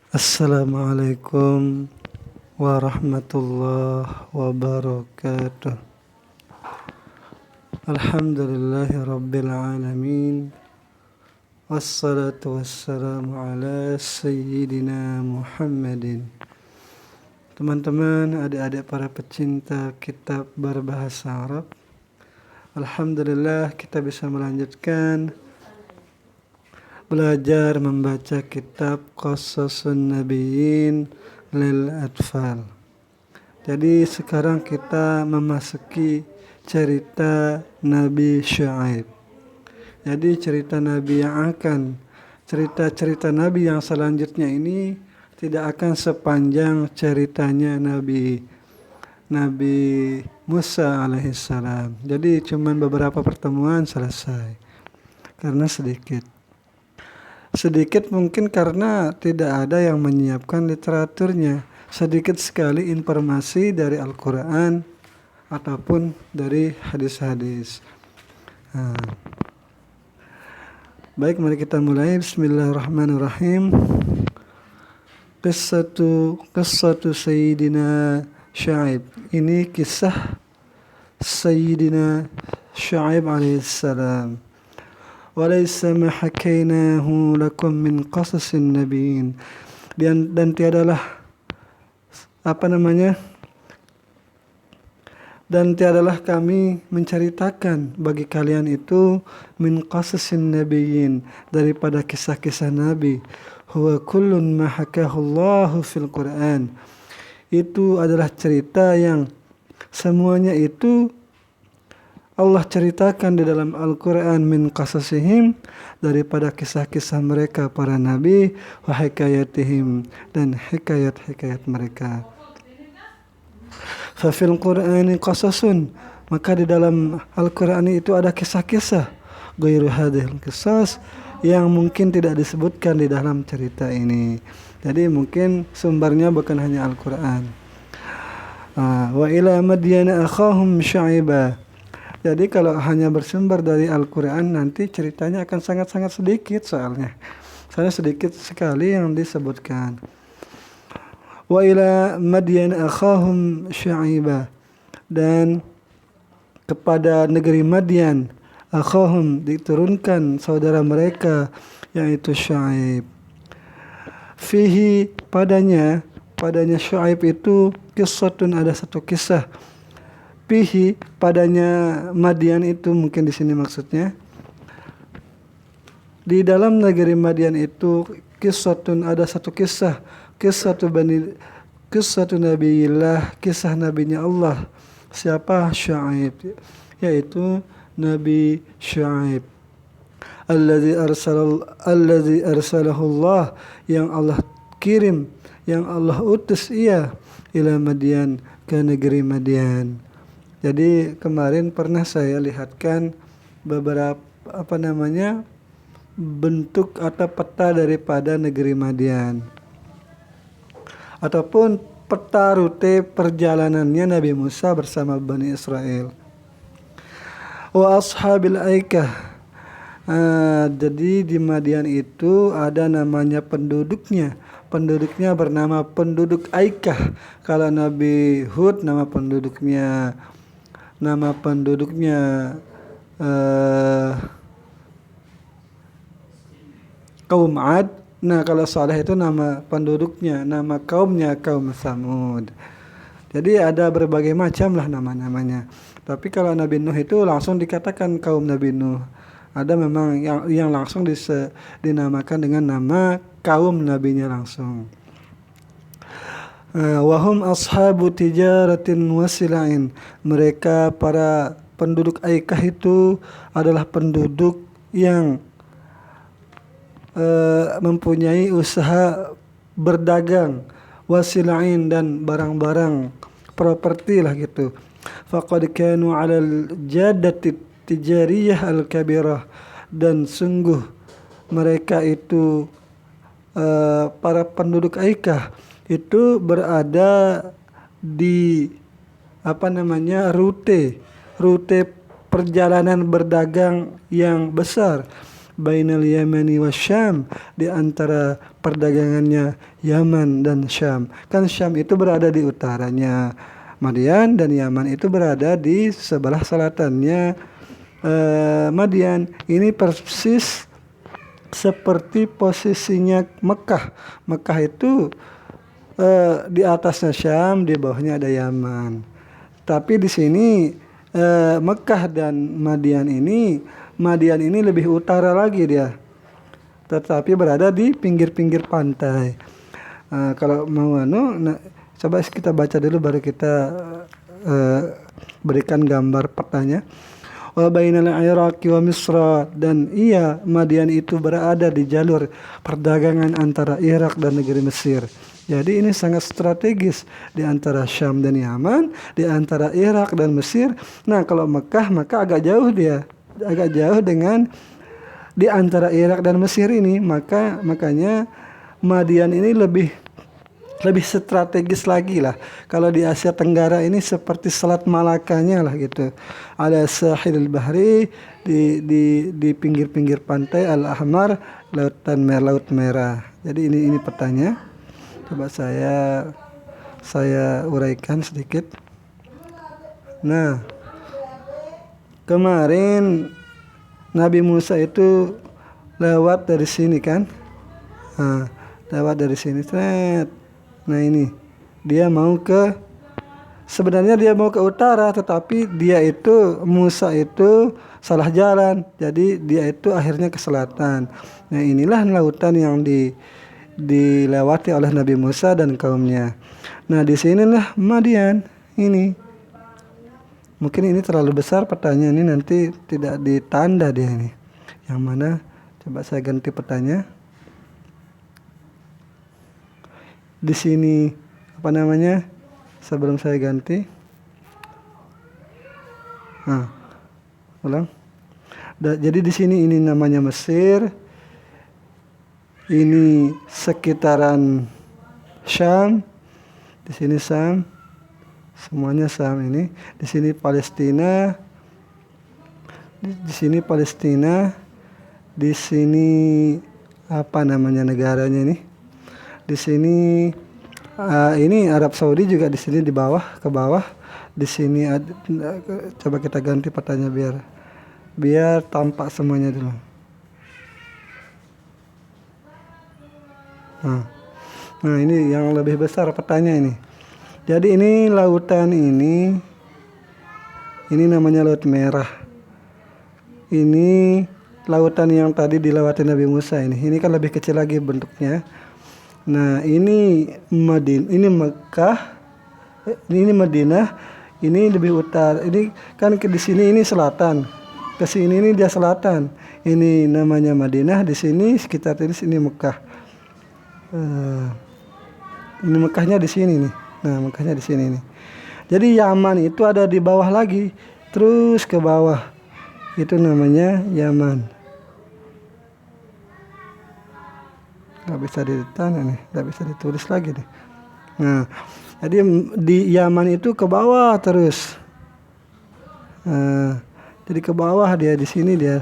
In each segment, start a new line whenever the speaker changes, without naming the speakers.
Assalamualaikum warahmatullahi wabarakatuh. Alhamdulillahi rabbil alamin. Wassalatu wassalamu ala sayyidina Muhammadin. Teman-teman, adik-adik para pecinta kitab berbahasa Arab, alhamdulillah kita bisa melanjutkan belajar membaca kitab Qasasun Nabiyyin lil Atfal. Jadi sekarang kita memasuki cerita Nabi Syuaib. Jadi cerita Nabi cerita-cerita Nabi yang selanjutnya ini tidak akan sepanjang ceritanya Nabi Musa alaihissalam. Jadi cuman beberapa pertemuan selesai. Karena sedikit mungkin karena tidak ada yang menyiapkan literaturnya. Sedikit sekali informasi dari Al-Quran ataupun dari hadis-hadis. Baik, mari kita mulai. Bismillahirrahmanirrahim. Qissatu Sayyidina Syuaib. Ini kisah Sayyidina Syuaib alaihissalam. Walaysa ma hakainahu lakum min qasasin nabiyyin. Dan tiadalah kami menceritakan bagi kalian itu min qasasin nabiyyin, daripada kisah-kisah nabi. Huwa kullun ma hakahu Allahu fil Qur'an. Itu adalah cerita yang semuanya itu Allah ceritakan di dalam Al-Quran min qasasihim, daripada kisah-kisah mereka para nabi, wa hikayatihim, dan hikayat-hikayat mereka. Fa fil Qur'ani qasasun, maka di dalam Al-Quran itu ada kisah-kisah ghairu hadhil qisas, yang mungkin tidak disebutkan di dalam cerita ini. Jadi mungkin sumbernya bukan hanya Al-Quran. Wa ila Madyana akhahum Syuaiba. Jadi kalau hanya bersumber dari Al-Quran, nanti ceritanya akan sangat-sangat sedikit soalnya. Soalnya sedikit sekali yang disebutkan. Wa ila Madyan akhahum Syuaiba. Dan kepada negeri Madyan, akhahum, diturunkan saudara mereka, yaitu Syuaib. Fihi, padanya Syuaib itu kisatun, ada satu kisah. Fihi, padanya Madyan itu, mungkin di sini maksudnya di dalam negeri Madyan itu kisatun, ada satu kisah, kisah Nabiillah, kisah nabinya Allah. Siapa? Syuaib, yaitu Nabi Syuaib. Alladzi arsalahu Allah, yang Allah kirim, yang Allah utus ia, ila Madyan, ke negeri Madyan. Jadi kemarin pernah saya lihatkan beberapa bentuk atau peta daripada negeri Madyan, ataupun peta rute perjalanannya Nabi Musa bersama Bani Israel. Wa ashabil aikah. Jadi di Madyan itu ada namanya penduduknya bernama penduduk Aikah. Kalau Nabi Hud nama penduduknya kaum Ad. Nah, kalau Saleh itu nama penduduknya, nama kaumnya kaum Samud. Jadi ada berbagai macam lah nama-namanya. Tapi kalau Nabi Nuh itu langsung dikatakan kaum Nabi Nuh. Ada memang yang langsung dinamakan dengan nama kaum nabinya langsung. Wahum ashabu tijaratin wasilain. Mereka para penduduk Aikah itu adalah penduduk yang mempunyai usaha berdagang, wasilain, dan barang-barang properti lah gitu. Faqad kanu 'alal jaddati tijariyah al-kabirah, dan sungguh mereka itu para penduduk Aikah itu berada di rute perjalanan berdagang yang besar, bainal Yamani wasyam, di antara perdagangannya Yaman dan Syam. Kan Syam itu berada di utaranya Madian dan Yaman itu berada di sebelah selatannya Madian. Ini persis seperti posisinya Mekah. Mekah itu di atasnya Syam, di bawahnya ada Yaman. Tapi di sini Mekah dan Madian ini lebih utara lagi dia, tetapi berada di pinggir-pinggir pantai. Kalau mau coba kita baca dulu baru kita berikan gambar petanya. Wa bainal Iraqi wa Misra, dan Madian itu berada di jalur perdagangan antara Irak dan negeri Mesir. Jadi ini sangat strategis di antara Syam dan Yaman, di antara Irak dan Mesir. Nah, kalau Mekah maka agak jauh dia, agak jauh dengan di antara Irak dan Mesir ini, makanya Madian ini lebih strategis lagi lah. Kalau di Asia Tenggara ini seperti Selat Malakanya lah gitu. Ada Sahilul Bahri di pinggir-pinggir pantai Al-Ahmar, Laut Merah. Jadi ini petanya. Coba saya uraikan sedikit. Nah, kemarin Nabi Musa itu lewat dari sini kan? Lewat dari sini. Nah ini sebenarnya dia mau ke utara, tetapi Musa itu salah jalan, jadi dia itu akhirnya ke selatan. Nah inilah lautan yang dilewati oleh Nabi Musa dan kaumnya. Nah di sinilah Madian ini. Mungkin ini terlalu besar petanya, ini nanti tidak ditanda dia ini. Yang mana? Coba saya ganti petanya. Di sini sebelum saya ganti, ulang. Jadi di sini ini namanya Mesir, ini sekitaran Syam, di sini Syam, semuanya Syam ini. Di sini Palestina, di sini Palestina, di sini negaranya ini. Di sini ini Arab Saudi juga di sini ke bawah. Di sini coba kita ganti petanya biar tampak semuanya dulu. Nah ini yang lebih besar petanya ini. Jadi ini lautan ini namanya Laut Merah. Ini lautan yang tadi dilewati Nabi Musa ini. Ini kan lebih kecil lagi bentuknya. Nah ini Mekah, ini Madinah, ini lebih utara. Ini kan di sini ini selatan, ke sini ini dia selatan. Ini namanya Madinah, di sini sekitar ini Mekah. Ini Mekahnya di sini nih. Nah Mekahnya di sini nih. Jadi Yaman itu ada di bawah lagi, terus ke bawah. Itu namanya Yaman. Nggak bisa ditanda nih, nggak bisa ditulis lagi nih. Nah, jadi di Yaman itu ke bawah terus. Jadi ke bawah dia di sini dia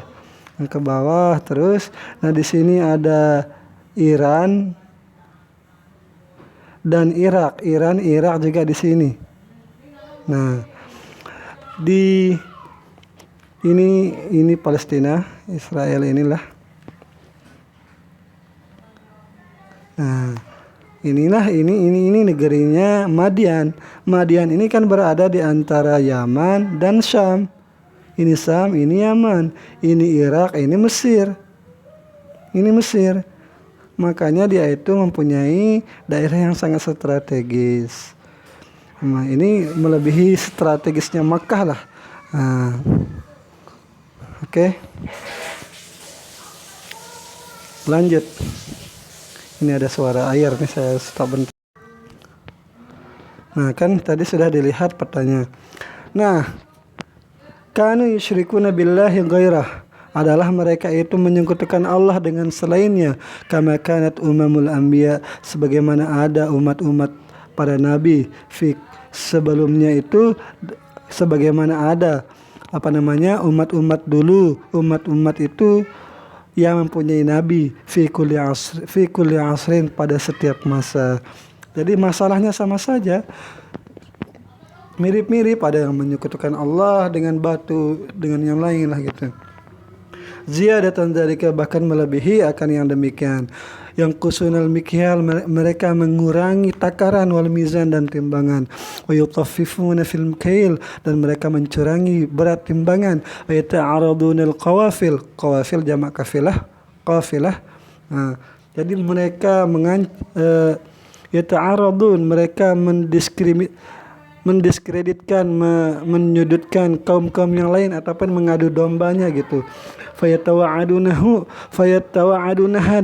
ke bawah terus. Nah di sini ada Iran dan Irak. Irak juga di sini. Nah ini Palestina, Israel inilah. Nah, ini negerinya Madian. Madian ini kan berada di antara Yaman dan Syam. Ini Syam, ini Yaman, ini Irak, ini Mesir. Ini Mesir. Makanya dia itu mempunyai daerah yang sangat strategis. Nah, ini melebihi strategisnya Makkah lah. Nah, oke. Lanjut. Ini ada suara air nih, saya stop bentar. Nah kan tadi sudah dilihat petanya. Nah, kanu yusyrikuna billahi ghairah, adalah mereka itu menyekutukan Allah dengan selainnya. Kama kanat umamul anbiya, sebagaimana ada umat-umat para nabi. Sebelumnya itu sebagaimana ada umat-umat dulu. Umat-umat itu yang mempunyai nabi fi kulli asrin pada setiap masa. Jadi masalahnya sama saja, mirip-mirip, ada yang menyekutukan Allah dengan batu, dengan yang lain lah gitu. Ziyadatan dzalika, bahkan melebihi akan yang demikian. Yang kusunal mikyal, mereka mengurangi takaran, wal mizan dan timbangan. Wa yutaffifuna fil kail, dan mereka mencurangi berat timbangan. Wa yata'araduna al qawafil, qawafil jamak qafilah. Nah, jadi mereka yata'aradun, mereka mendiskreditkan, menyudutkan kaum-kaum yang lain ataupun mengadu dombanya gitu. Fayatawa'adunaha,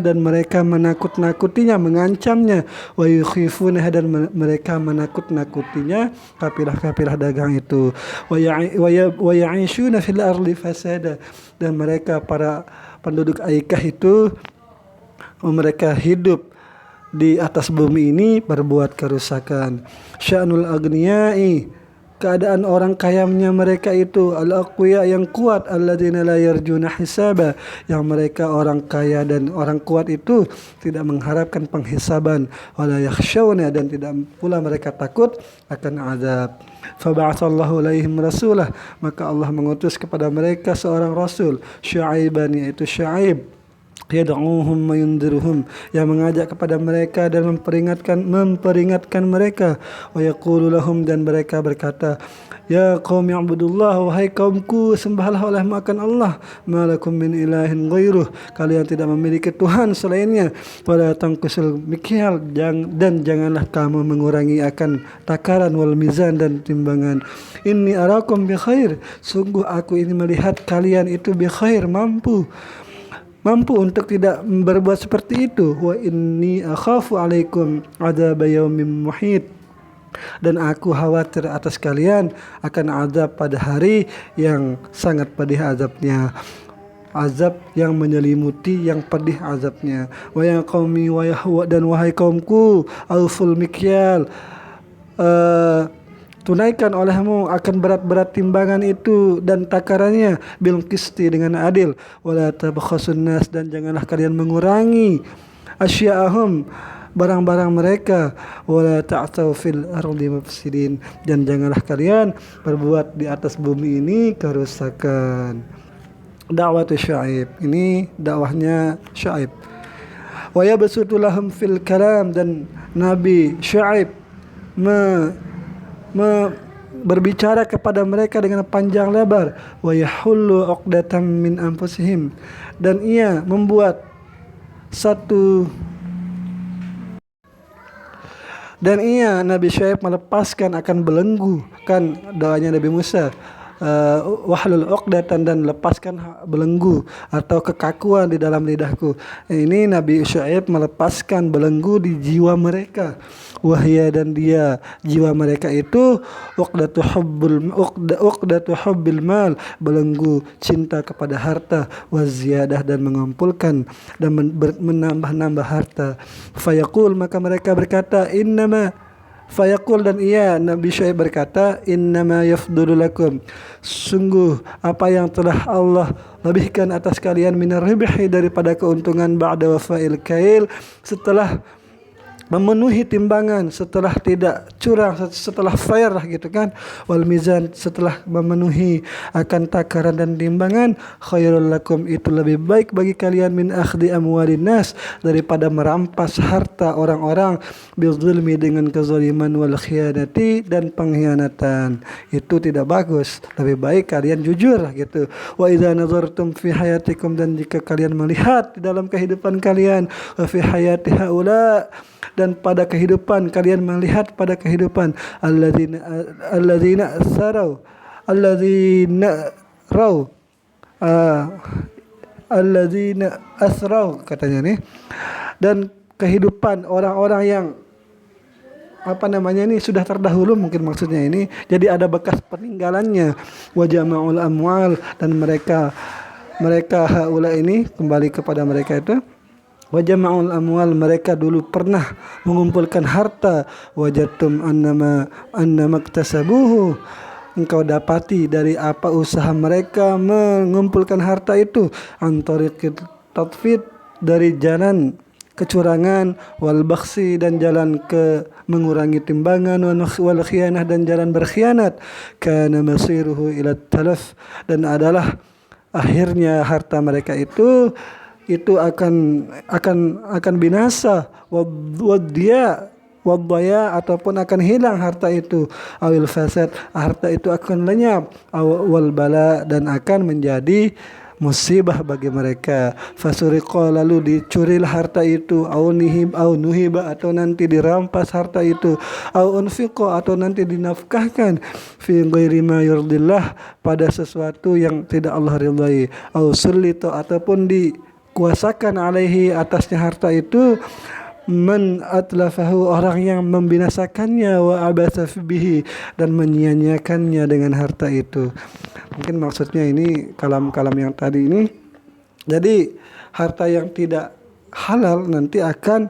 dan mereka menakut-nakutinya, mengancamnya. Wa yukhifunaha, dan mereka menakut-nakutinya kafilah-kafilah dagang itu. Wa ya'ishuna fil ardi fasada, dan mereka para penduduk Aikah itu mereka hidup di atas bumi ini berbuat kerusakan. Sya'nul aghniyai, keadaan orang kayanya mereka itu, al-aqwiya, yang kuat, alladzina la yarjuna hisaba, yang mereka orang kaya dan orang kuat itu tidak mengharapkan penghisaban, wala yakhshawna, dan tidak pula mereka takut akan azab. Faba'atsallahu alaihim rasulah, maka Allah mengutus kepada mereka seorang rasul, Syu'aiban, yaitu Syu'aib, yad'uhum wa yundiruhum, yang mengajak kepada mereka dan memperingatkan mereka. Wa yaqulu lahum, dan mereka berkata, ya qaumi ibudullah, wahai kaumku, sembahlah olehmu akan Allah, malakum min ilahin ghairuh, kalian tidak memiliki Tuhan selainnya. Wala tanqusul mikyal, dan janganlah kamu mengurangi akan takaran, wal mizan, dan timbangan. Inni arakum bi khair, sungguh aku ini melihat kalian itu bi khair, mampu untuk tidak berbuat seperti itu. Wa inni akhafu alaikum adzab yaumin muhit, dan aku khawatir atas kalian akan azab pada hari yang sangat pedih azabnya, azab yang menyelimuti, yang pedih azabnya. Wa ya qaumi, dan wahai kaumku, auful mikyal, tunaikan olehmu akan berat-berat timbangan itu dan takarannya, bil qisti, dengan adil. Wala tabkhasun nas, dan janganlah kalian mengurangi asya'ahum, barang-barang mereka. Wala ta'tsaw fil ardi mufsidin, dan janganlah kalian berbuat di atas bumi ini kerusakan. Dakwah Syuaib, ini dakwahnya Syuaib. Wa yabsutu lahum fil kalam, dan Nabi Syuaib berbicara kepada mereka dengan panjang lebar. Wa yahullu 'uqdatam min anfusihim, dan ia membuat Nabi Syuaib melepaskan akan belenggu, kan doanya Nabi Musa, wahlul 'uqdatan, dan lepaskan belenggu atau kekakuan di dalam lidahku. Ini Nabi Syuaib melepaskan belenggu di jiwa mereka. Wahya, dan dia, jiwa mereka itu, uqdatu hubbil mal, belenggu cinta kepada harta, waziyadah, dan mengumpulkan dan menambah-nambah harta. Fayaqul, maka mereka berkata, dan ia, Nabi Syuaib berkata, innama yafdulu lakum, sungguh apa yang telah Allah lebihkan atas kalian, minar ribhi, daripada keuntungan, ba'da wafa'il kail, setelah memenuhi timbangan, setelah tidak curang, setelah fair gitu kan, wal mizan, setelah memenuhi akan takaran dan timbangan, khairul lakum, itu lebih baik bagi kalian, min akhdi amwalin nas, daripada merampas harta orang-orang, bizulmi, dengan kezaliman, wal khianati, dan pengkhianatan. Itu tidak bagus, lebih baik kalian jujur gitu. Wa idza nazartum fi hayatikum, dan jika kalian melihat di dalam kehidupan kalian, wa fi hayati haula, dan pada kehidupan kalian, melihat pada kehidupan alladzina asrau, katanya nih, dan kehidupan orang-orang yang sudah terdahulu, mungkin maksudnya ini, jadi ada bekas peninggalannya. Wa jama'ul amwal, dan mereka haula ini, kembali kepada mereka itu, wa jama'ul amwal, mereka dulu pernah mengumpulkan harta. Wajadtum annama iktasabuhu, engkau dapati dari apa usaha mereka mengumpulkan harta itu, antariqil tatfid dari jalan kecurangan, wal bakhsi dan jalan ke mengurangi timbangan, wal khianah dan jalan berkhianat, kana masiruhu ila talaf, dan adalah akhirnya harta mereka itu akan binasa, wadya wadaya, ataupun akan hilang harta itu, awil fasad, harta itu akan lenyap, wal bala, dan akan menjadi musibah bagi mereka. Fasuriqa, lalu dicurilah harta itu, au nuhiba, atau nanti dirampas harta itu, au unfiqa, atau nanti dinafkahkan, fi ghairi ma yurdillah, pada sesuatu yang tidak Allah ridhai, au sullita, ataupun dikuasakan alaihi, atasnya harta itu, man atlafahu, orang yang membinasakannya, wa abasa bihi, dan menyia-nyiakannya dengan harta itu. Mungkin maksudnya ini kalam-kalam yang tadi ini. Jadi harta yang tidak halal nanti akan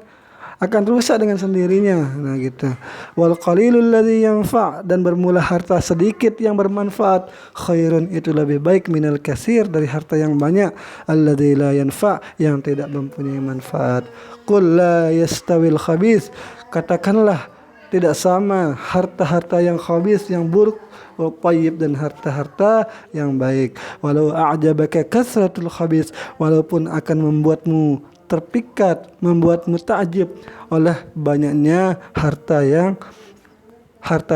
rusak dengan sendirinya. Nah gitu. Wal qalilul ladzi yanfa', dan bermula harta sedikit yang bermanfaat, khairun, itu lebih baik, minal katsir, dari harta yang banyak, alladzi la yanfa', yang tidak mempunyai manfaat. Qul la yastawil khabith, katakanlah tidak sama harta-harta yang khabith, yang buruk, wa tayyib, dan harta-harta yang baik. Walau a'jabaka kasratul khabith, walaupun akan membuatmu terpikat, membuatmu ta'jib oleh banyaknya harta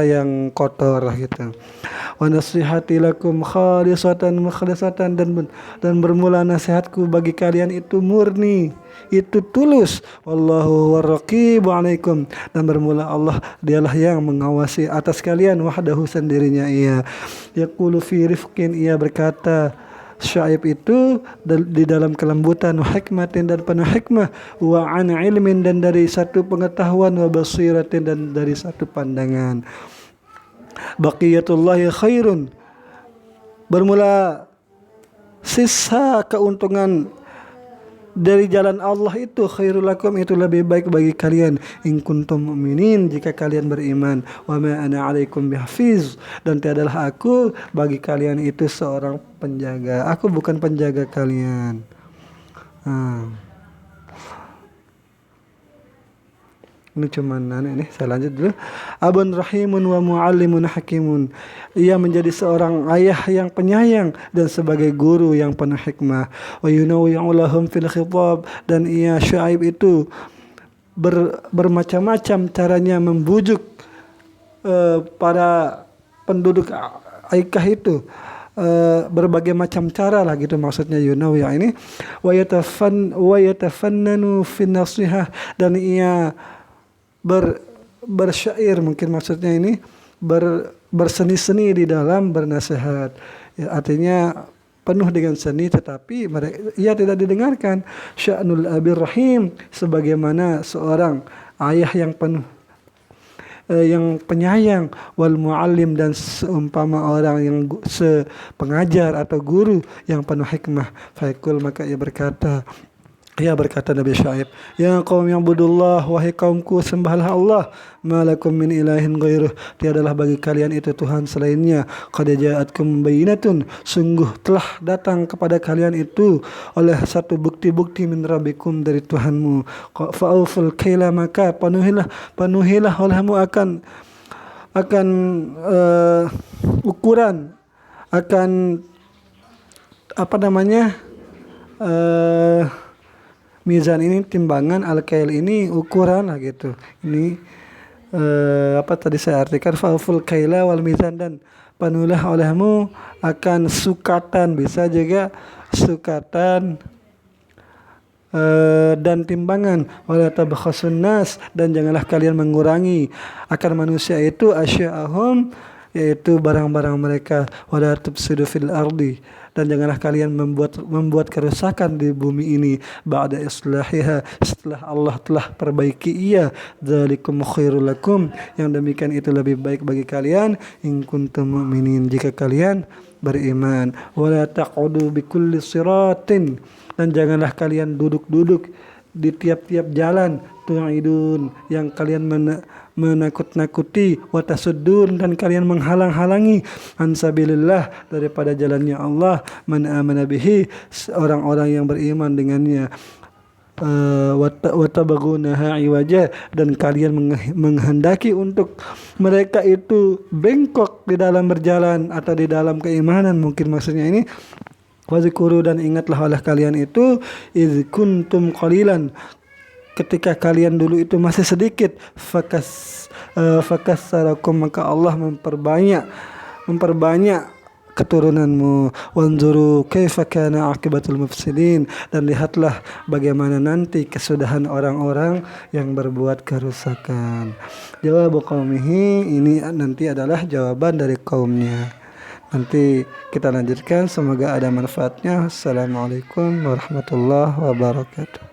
yang kotor gitu. Wa nasihati lakum khalisatan mukhlisatan, dan bermula nasihatku bagi kalian itu murni, itu tulus. Wallahu warraqibu alaikum, dan bermula Allah, dialah yang mengawasi atas kalian, wahdahu, sendirinya ia. Yaqulu fi rifqin, ia berkata, Syuaib itu di dalam kelembutan, wa hikmatin, dan penuh hikmah, wa an ilmin, dan dari satu pengetahuan, wa basiratin, dan dari satu pandangan. Baqiyatullahi khairun, bermula sisa keuntungan dari jalan Allah itu, khairul lakum, itu lebih baik bagi kalian, in kuntum mu'minin, jika kalian beriman. Wa ma ana 'alaikum bihafiz, dan tiadalah aku bagi kalian itu seorang penjaga. Aku bukan penjaga kalian. Ini cuman ini saya lanjut dulu. Abun rahimun wa muallimun hakimun, ia menjadi seorang ayah yang penyayang dan sebagai guru yang penuh hikmah. Wa yunawwi'u lahum fil khitab, dan ia Syuaib itu bermacam-macam caranya membujuk para penduduk Aikah itu, berbagai macam cara lah gitu maksudnya Yunawi ini. Wa yatafannanu fin nasihah, dan ia bersyair, mungkin maksudnya ini berseni-seni di dalam bernasihat, ya, artinya penuh dengan seni, tetapi ia tidak didengarkan. Sya'nul abir rahim, sebagaimana seorang ayah yang penuh yang penyayang, wal muallim, dan seumpama orang yang pengajar atau guru yang penuh hikmah. Faikul, maka ia berkata Nabi Syuaib, ya qaum ya'budullah, wahai kaumku, sembahlah Allah, malakum min ilahin ghairuh, tiadalah bagi kalian itu Tuhan selainnya. Qad ja'atkum bayyinatun, sungguh telah datang kepada kalian itu oleh satu bukti-bukti min rabbikum, dari Tuhanmu. Fa'uful kaila, maka penuhilah olehmu akan ukuran, akan mizan ini, timbangan, al-kail ini ukuran lah gitu. Ini tadi saya artikan, fa'uful kaila wal mizan, dan penuhilah olehmu akan sukatan, bisa juga sukatan dan timbangan. Wala tabkhasun nas, dan janganlah kalian mengurangi akan manusia itu asya'ahum, yaitu barang-barang mereka. Wala tufsidu fil ardi, dan janganlah kalian membuat kerusakan di bumi ini, ba'da islahiha, setelah Allah telah perbaiki ia. Dzalikum khairul lakum, yang demikian itu lebih baik bagi kalian, in kuntum mu'minin, jika kalian beriman. Wala taqudu bikulli siratin, dan janganlah kalian duduk-duduk di tiap-tiap jalan, tu'idun, yang kalian menakut-nakuti, wa tasuddun, dan kalian menghalang-halangi an sabilillah, daripada jalannya Allah, man amana bihi, orang-orang yang beriman dengannya, watabagunaha iwaja, dan kalian menghendaki untuk mereka itu bengkok di dalam berjalan atau di dalam keimanan. Mungkin maksudnya ini, wazkuru, dan ingatlah oleh kalian itu, iz kuntum qalilan, ketika kalian dulu itu masih sedikit, fakassarakum, maka Allah memperbanyak keturunanmu, wanzuru kaifa kana aqibatul mufsidin, dan lihatlah bagaimana nanti kesudahan orang-orang yang berbuat kerusakan. Jawab qaumihi, ini nanti adalah jawaban dari kaumnya. Nanti kita lanjutkan, semoga ada manfaatnya. Assalamualaikum warahmatullahi wabarakatuh.